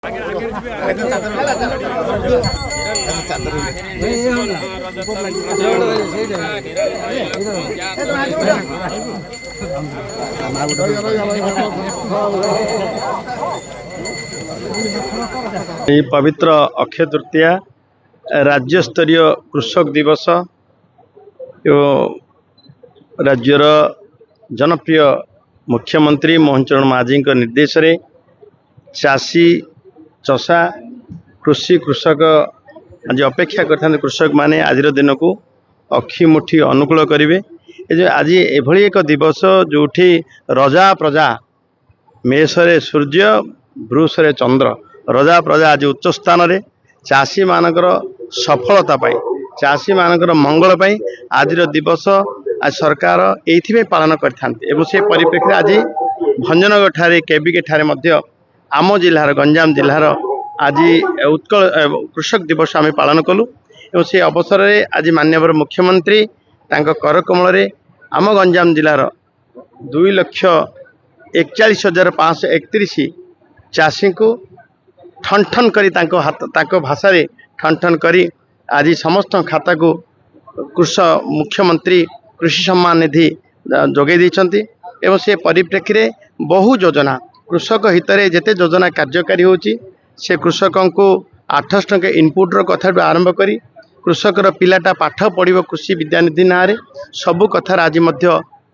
पवित्र अक्षय तृतीया राज्य स्तरीय कृषक दिवस राज्यर जनप्रिय मुख्यमंत्री मोहन चरण माझी निर्देश रे चाषी चषा कृषक आज अपेक्षा कर कृषक माने आज दिन को अखिमुठी अनुकूल करेंगे। आज एभली एक दिवस जोठी रजा प्रजा मेषरे सूर्य वृषरे चंद्र रजा प्रजा आज उच्च स्थान रे चाषी मानकर सफलता पाई चाषी मानकर मंगल पाई आज दिवस आज सरकार ये पालन करते से परिप्रेक्षी आज भंजनगर ठारे केबिके ठारे मध्य आम जिलार गंजाम जिलार आज उत्कल कृषक दिवस आम पालन कलु और से अवसर में आज माननीय मुख्यमंत्री तांको कर कमल आम गंजाम जिलार 2,41,531 चाषी को ठन ठन करी तांको भाषा रे ठन ठन करी आज समस्त खाता को मुख्यमंत्री कृषि सम्मान निधि जोगे देइछंती एवं से परिप्रेक्षी रे बहु योजना कृषक हित रे जेते योजना कार्यकारी होची से कृषकों को 800 टंका इनपुट रो कथा आरंभ करी कृषकर पिलाटा पाठ पढ़िबो कृषि विद्यानिधि ना रे सबु कथार आज मध्य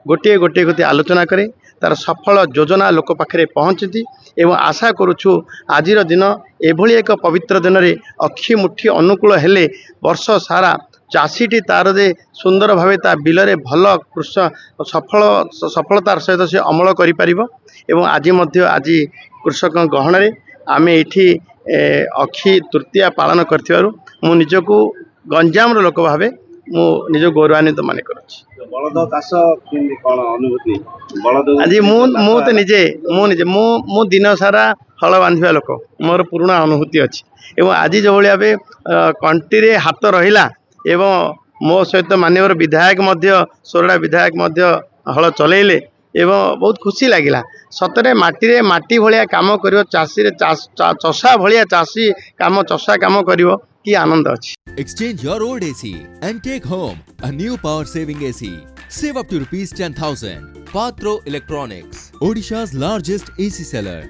गोटे गोटे गोटे आलोचना करे तार सफल योजना लोक पाखे पहुँची एवं आशा करुछु आजिर दिन एभली एक पवित्र दिन रे अखिमुठी अनुकूल हेले वर्ष सारा चाषीटी तार जे सुंदर भावे ता बिलरे भल कृषक सफलतार सहित से अमल करि परिबो एवं आज मध्य आज कृषक गहन रे आमे एठी अक्षय तृतीया पालन करथिबारु मु निजको गंजाम रो लोक भावे मु निज गौरवान्वित माने करूछि। बलद चाष कोन अनुभूति बलद आज मु तो निजे मु दिन सारा हल बांधिबा लोक मोर पुराना अनुभूति अछि एवं आज जो भली भावे कंटी रे हाथ रहिला एवं मो सहित माननीय विधायक मध्य सोरडा विधायक मध्य हल चलेइले एवं बहुत खुशी लगिला सतरे माटी भलिया काम करिवो चाषी रे चषा भलिया चाषी काम चषा काम करिवो कि आनंद अछि। Exchange your old AC and take home a new power saving AC. Save up to ₹10,000. Patro Electronics, Odisha's largest AC seller.